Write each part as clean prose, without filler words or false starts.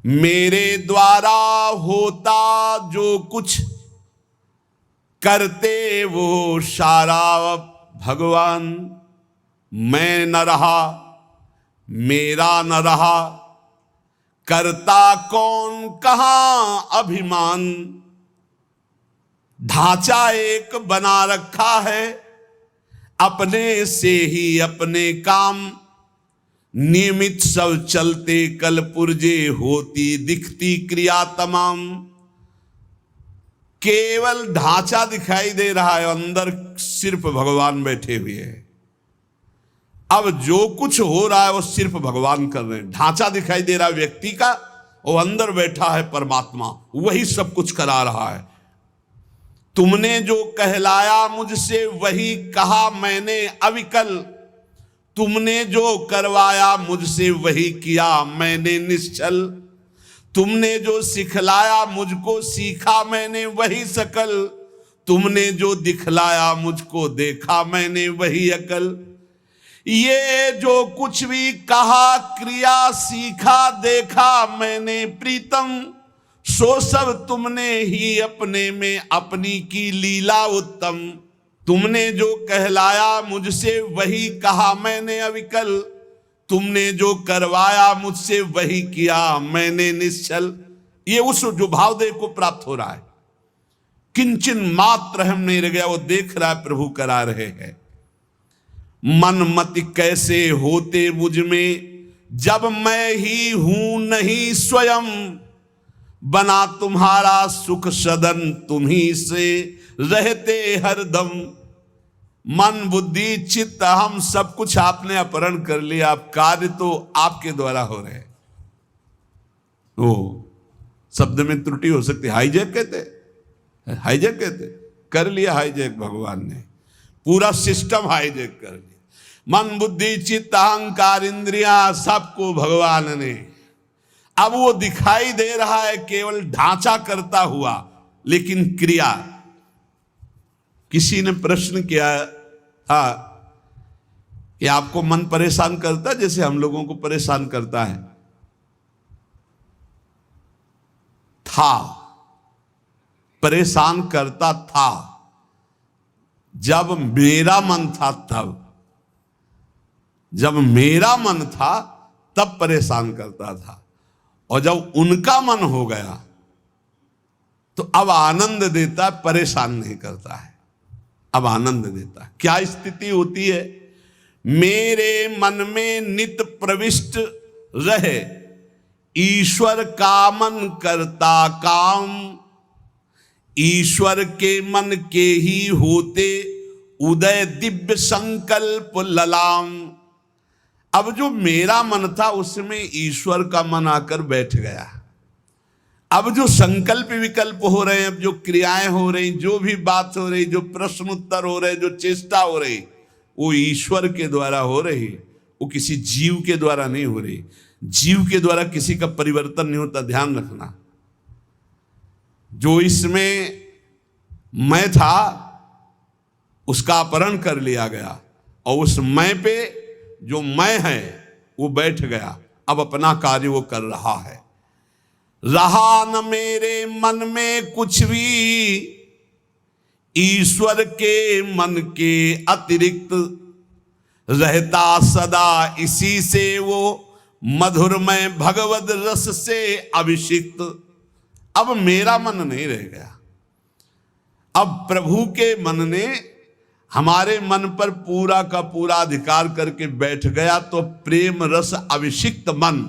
मेरे द्वारा होता जो कुछ करते वो सारा भगवान। मैं न रहा मेरा न रहा, करता कौन कहां अभिमान। ढांचा एक बना रखा है, अपने से ही अपने काम। नियमित सब चलते कल पुर्जे, होती दिखती क्रिया तमाम। केवल ढांचा दिखाई दे रहा है, अंदर सिर्फ भगवान बैठे हुए हैं। अब जो कुछ हो रहा है वो सिर्फ भगवान कर रहे हैं। ढांचा दिखाई दे रहा है व्यक्ति का, वो अंदर बैठा है परमात्मा, वही सब कुछ करा रहा है। तुमने जो कहलाया मुझसे वही कहा मैंने अविकल। तुमने जो करवाया मुझसे वही किया मैंने निश्चल। तुमने जो सिखलाया मुझको सीखा मैंने वही सकल। तुमने जो दिखलाया मुझको देखा मैंने वही अकल। ये जो कुछ भी कहा क्रिया सीखा देखा मैंने प्रीतम। सो सब तुमने ही अपने में अपनी की लीला उत्तम। तुमने जो कहलाया मुझसे वही कहा मैंने अविकल। तुमने जो करवाया मुझसे वही किया मैंने निश्चल। ये उस जो भावदेव को प्राप्त हो रहा है, किंचन मात्र हम नहीं रह गया, वो देख रहा है प्रभु करा रहे हैं। मन मति कैसे होते मुझ में, जब मैं ही हूं नहीं स्वयं। बना तुम्हारा सुख सदन तुम्ही से रहते हरदम। मन बुद्धि चित्त हम सब कुछ आपने अपहरण कर लिया, अब कार्य तो आपके द्वारा हो रहे। ओ शब्द में त्रुटि हो सकती, हाईजैक कहते, हाईजैक कहते, कर लिया हाईजैक भगवान ने, पूरा सिस्टम हाईजैक कर लिया। मन बुद्धि चित्त अहंकार इंद्रियां सबको भगवान ने। अब वो दिखाई दे रहा है केवल ढांचा करता हुआ, लेकिन क्रिया। किसी ने प्रश्न किया था कि आपको मन परेशान करता जैसे हम लोगों को परेशान करता है? था, परेशान करता था जब मेरा मन था तब। जब मेरा मन था तब परेशान करता था, और जब उनका मन हो गया तो अब आनंद देता है, परेशान नहीं करता है, अब आनंद देता है। क्या स्थिति होती है? मेरे मन में नित प्रविष्ट रहे, ईश्वर का मन करता काम। ईश्वर के मन के ही होते उदय दिव्य संकल्प ललाम। अब जो मेरा मन था उसमें ईश्वर का मन आकर बैठ गया। अब जो संकल्प विकल्प हो रहे हैं, अब जो क्रियाएं हो रही, जो भी बात हो रही, जो प्रश्न उत्तर हो रहे, जो चेष्टा हो रही, वो ईश्वर के द्वारा हो रही, वो किसी जीव के द्वारा नहीं हो रही। जीव के द्वारा किसी का परिवर्तन नहीं होता, ध्यान रखना। जो इसमें मैं था उसका अपहरण कर लिया गया, और उस मैं पे जो मैं है वो बैठ गया, अब अपना कार्य वो कर रहा है। रहा न मेरे मन में कुछ भी, ईश्वर के मन के अतिरिक्त। रहता सदा इसी से वो, मधुरमय भगवद रस से अभिषिक्त। अब मेरा मन नहीं रह गया, अब प्रभु के मन ने हमारे मन पर पूरा का पूरा अधिकार करके बैठ गया। तो प्रेम रस अभिषिक्त मन,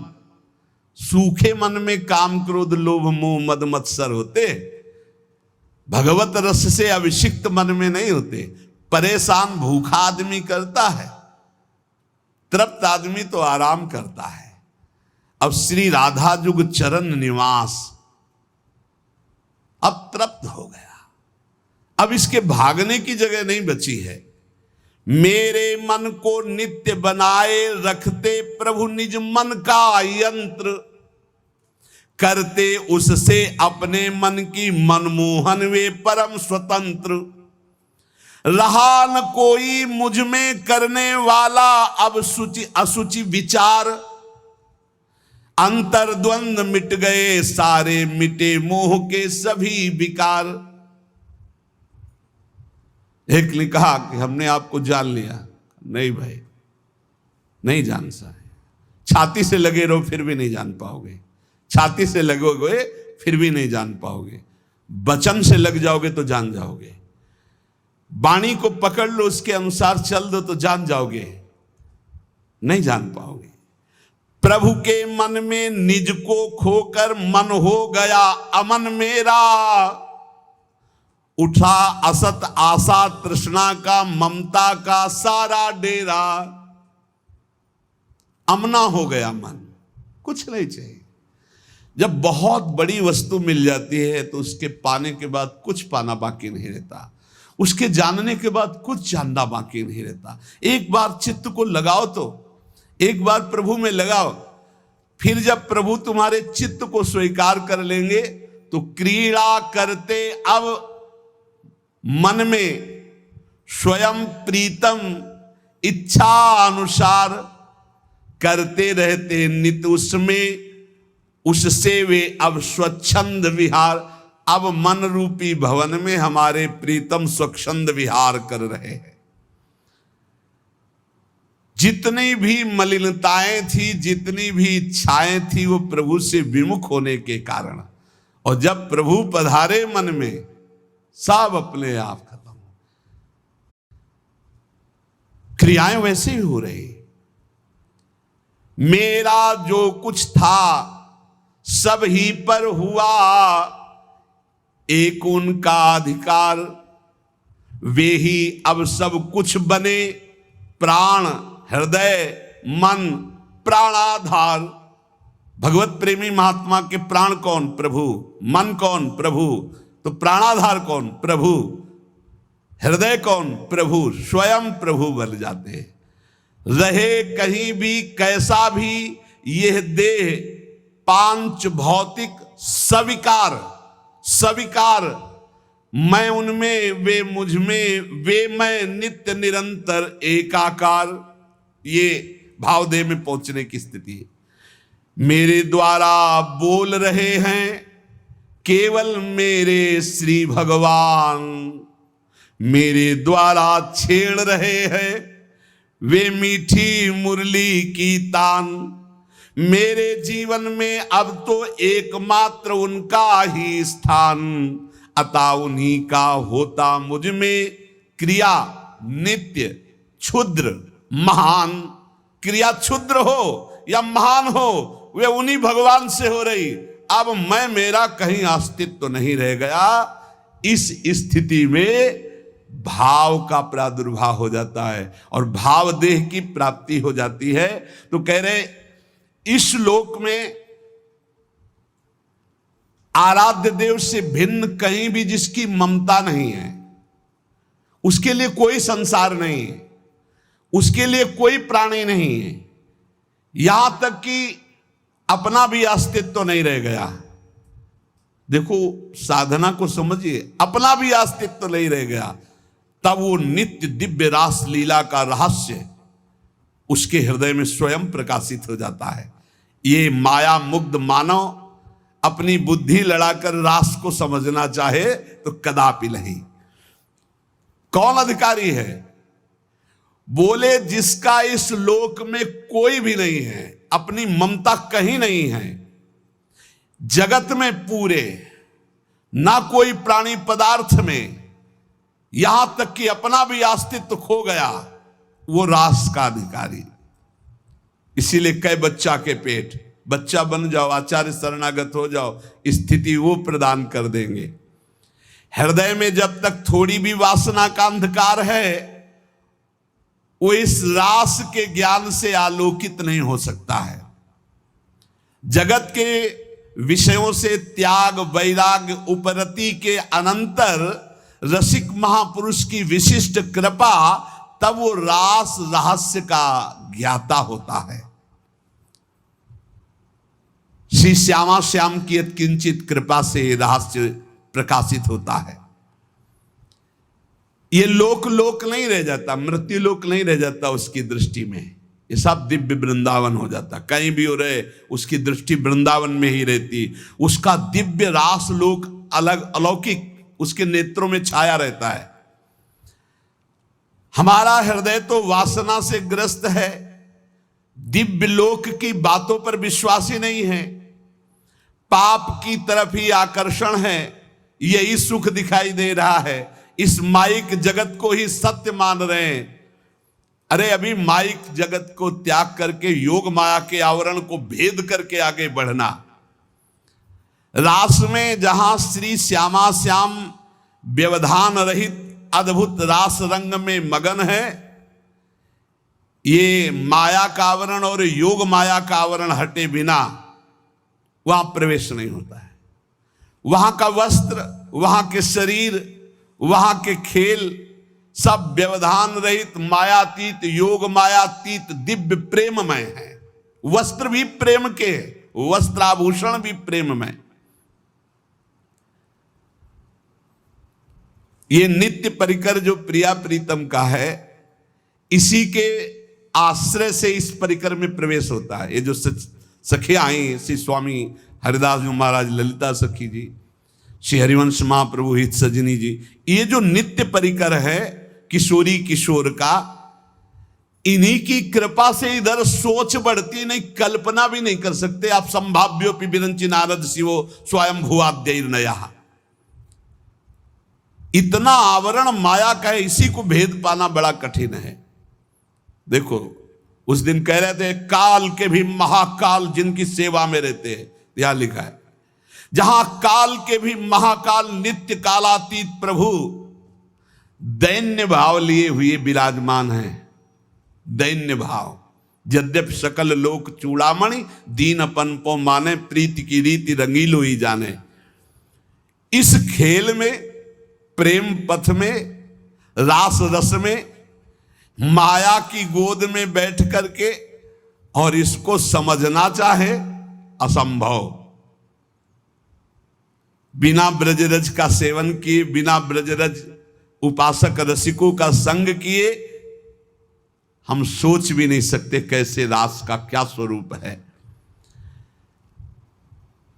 सूखे मन में काम क्रोध लोभ मोह मद मत्सर होते, भगवत रस से अभिषिक्त मन में नहीं होते। परेशान भूखा आदमी करता है, तृप्त आदमी तो आराम करता है। अब श्री राधा जुग चरण निवास, अब तृप्त हो गया, अब इसके भागने की जगह नहीं बची है। मेरे मन को नित्य बनाए रखते प्रभु निज मन का यंत्र। करते उससे अपने मन की मनमोहन वे परम स्वतंत्र। रहा न कोई मुझ में करने वाला अब सुचि असुचि विचार। अंतर्द्वंद मिट गए सारे, मिटे मोह के सभी विकार। एक ने कहा कि हमने आपको जान लिया। नहीं भाई, नहीं जान सा है। छाती से लगे रहो फिर भी नहीं जान पाओगे, छाती से लगोगे फिर भी नहीं जान पाओगे, वचन से लग जाओगे तो जान जाओगे, वाणी को पकड़ लो उसके अनुसार चल दो तो जान जाओगे, नहीं जान पाओगे। प्रभु के मन में निज को खोकर मन हो गया अमन मेरा, उठा असत आशा तृष्णा का ममता का सारा डेरा। अमना हो गया मन, कुछ नहीं चाहिए। जब बहुत बड़ी वस्तु मिल जाती है तो उसके पाने के बाद कुछ पाना बाकी नहीं रहता, उसके जानने के बाद कुछ जानना बाकी नहीं रहता। एक बार चित्त को लगाओ तो, एक बार प्रभु में लगाओ, फिर जब प्रभु तुम्हारे चित्त को स्वीकार कर लेंगे तो क्रीड़ा करते अब मन में स्वयं प्रीतम इच्छा अनुसार करते रहते नित उसमें, उससे वे अब स्वच्छंद विहार। अब मन रूपी भवन में हमारे प्रीतम स्वच्छंद विहार कर रहे हैं। जितनी भी मलिनताएं थी, जितनी भी इच्छाएं थी, वो प्रभु से विमुख होने के कारण, और जब प्रभु पधारे मन में सब अपने आप खत्म। क्रियाएं वैसे ही हो रही। मेरा जो कुछ था सब ही पर हुआ, एक उनका अधिकार, वे ही अब सब कुछ बने, प्राण हृदय मन प्राणाधार। भगवत प्रेमी महात्मा के प्राण कौन? प्रभु। मन कौन? प्रभु। तो प्राणाधार कौन? प्रभु। हृदय कौन? प्रभु। स्वयं प्रभु बन जाते। रहे कहीं भी कैसा भी यह देह पांच भौतिक सविकार, सविकार, मैं उनमें वे मुझ में, वे मैं नित्य निरंतर एकाकार। ये भावदेह में पहुंचने की स्थिति है। मेरे द्वारा बोल रहे हैं केवल मेरे श्री भगवान, मेरे द्वारा छेड़ रहे हैं वे मीठी मुरली की तान। मेरे जीवन में अब तो एकमात्र उनका ही स्थान, अतः उन्हीं का होता मुझ में क्रिया नित्य क्षुद्र महान। क्रिया क्षुद्र हो या महान हो, वे उन्हीं भगवान से हो रही। अब मैं मेरा कहीं अस्तित्व तो नहीं रह गया। इस स्थिति में भाव का प्रादुर्भाव हो जाता है और भाव देह की प्राप्ति हो जाती है। तो कह रहे इस लोक में आराध्य देव से भिन्न कहीं भी जिसकी ममता नहीं है, उसके लिए कोई संसार नहीं है, उसके लिए कोई प्राणी नहीं है, यहां तक कि अपना भी अस्तित्व तो नहीं रह गया। देखो साधना को समझिए, अपना भी अस्तित्व तो नहीं रह गया। तब वो नित्य दिव्य रास लीला का रहस्य उसके हृदय में स्वयं प्रकाशित हो जाता है। ये माया मुग्ध मानव अपनी बुद्धि लड़ाकर रास को समझना चाहे तो कदापि नहीं। कौन अधिकारी है? बोले जिसका इस लोक में कोई भी नहीं है, अपनी ममता कहीं नहीं है, जगत में पूरे ना कोई प्राणी पदार्थ में, यहां तक कि अपना भी अस्तित्व खो गया, वो रास का अधिकारी। इसीलिए कई बच्चा के पेट, बच्चा बन जाओ, आचार्य शरणागत हो जाओ, स्थिति वो प्रदान कर देंगे। हृदय में जब तक थोड़ी भी वासना का अंधकार है, वो इस रास के ज्ञान से आलोकित नहीं हो सकता है। जगत के विषयों से त्याग वैराग्य उपरति के अनंतर रसिक महापुरुष की विशिष्ट कृपा, तब वो रास रहस्य का ज्ञाता होता है। श्री श्यामा श्याम की किंचित कृपा से रहस्य प्रकाशित होता है। ये लोक लोक नहीं रह जाता, मृत्यु लोक नहीं रह जाता उसकी दृष्टि में। ये सब दिव्य वृंदावन हो जाता। कहीं भी हो रहे उसकी दृष्टि वृंदावन में ही रहती, उसका दिव्य रास लोक अलग अलौकिक उसके नेत्रों में छाया रहता है। हमारा हृदय तो वासना से ग्रस्त है, दिव्य लोक की बातों पर विश्वास ही नहीं है, पाप की तरफ ही आकर्षण है, यही सुख दिखाई दे रहा है, इस माइक जगत को ही सत्य मान रहे हैं। अरे अभी माइक जगत को त्याग करके योग माया के आवरण को भेद करके आगे बढ़ना। रास में जहां श्री श्यामा श्याम व्यवधान रहित अद्भुत रास रंग में मगन है, ये माया का आवरण और योग माया का आवरण हटे बिना वहां प्रवेश नहीं होता है। वहां का वस्त्र, वहां के शरीर, वहां के खेल सब व्यवधान रहित मायातीत योग मायातीत दिव्य प्रेममय है। वस्त्र भी प्रेम के, वस्त्राभूषण भी प्रेममय। ये नित्य परिकर जो प्रिया प्रीतम का है, इसी के आश्रय से इस परिकर में प्रवेश होता है। ये जो सखियां आई, श्री स्वामी हरिदास जी महाराज, ललिता सखी जी, श्री हरिवंश महाप्रभु हित सजनी जी, ये जो नित्य परिकर है किशोरी किशोर का, इन्हीं की कृपा से इधर सोच बढ़ती नहीं, कल्पना भी नहीं कर सकते आप। संभाव्योपि विरंचि नारद शिवो स्वयं भुवाद्यैर नया। इतना आवरण माया का है, इसी को भेद पाना बड़ा कठिन है। देखो उस दिन कह रहे थे काल के भी महाकाल जिनकी सेवा में रहते हैं, यहां लिखा है जहां काल के भी महाकाल नित्य कालातीत प्रभु दैन्य भाव लिए हुए विराजमान हैं। दैन्य भाव, यद्यपि सकल लोक चूड़ामणि दीनपन पो माने, प्रीति की रीति रंगीलो ही जाने। इस खेल में, प्रेम पथ में, रास रस में, माया की गोद में बैठ करके और इसको समझना चाहे असंभव। बिना ब्रजरज का सेवन किए, बिना ब्रजरज उपासक रसिकों का संग किए हम सोच भी नहीं सकते कैसे रास का क्या स्वरूप है।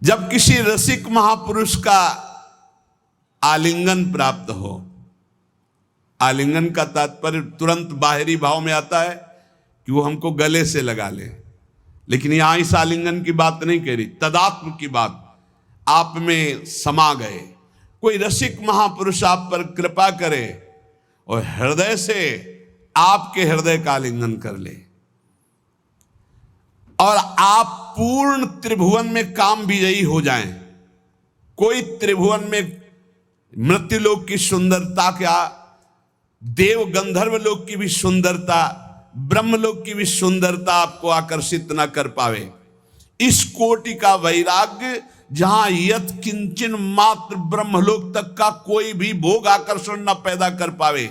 जब किसी रसिक महापुरुष का आलिंगन प्राप्त हो, आलिंगन का तात्पर्य तुरंत बाहरी भाव में आता है कि वो हमको गले से लगा ले, लेकिन यहां इस आलिंगन की बात नहीं कह रही, तदात्म की बात। आप में समा गए, कोई रसिक महापुरुष आप पर कृपा करे और हृदय से आपके हृदय का आलिंगन कर ले, और आप पूर्ण त्रिभुवन में काम विजयी हो जाएं। कोई त्रिभुवन में मृत्युलोक की सुंदरता, क्या देव गंधर्व लोक की भी सुंदरता, ब्रह्मलोक की भी सुंदरता आपको आकर्षित न कर पावे। इस कोटि का वैराग्य जहां यत किंचन मात्र ब्रह्मलोक तक का कोई भी भोग आकर्षण न पैदा कर पावे,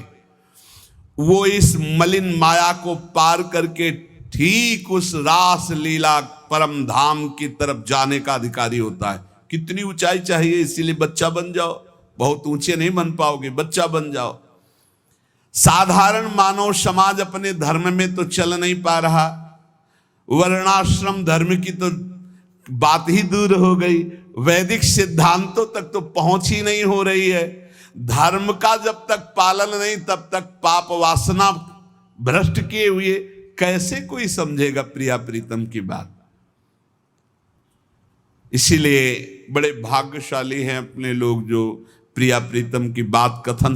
वो इस मलिन माया को पार करके ठीक उस रास लीला परम धाम की तरफ जाने का अधिकारी होता है। कितनी ऊंचाई चाहिए, इसीलिए बच्चा बन जाओ। बहुत ऊंचे नहीं बन पाओगे, बच्चा बन जाओ। साधारण मानव समाज अपने धर्म में तो चल नहीं पा रहा, वर्णाश्रम धर्म की तो बात ही दूर हो गई, वैदिक सिद्धांतों तक तो पहुंच ही नहीं हो रही है। धर्म का जब तक पालन नहीं, तब तक पाप वासना भ्रष्ट किए हुए कैसे कोई समझेगा प्रिया प्रीतम की बात। इसीलिए बड़े भाग्यशाली हैं अपने लोग जो प्रिया प्रीतम की बात कथन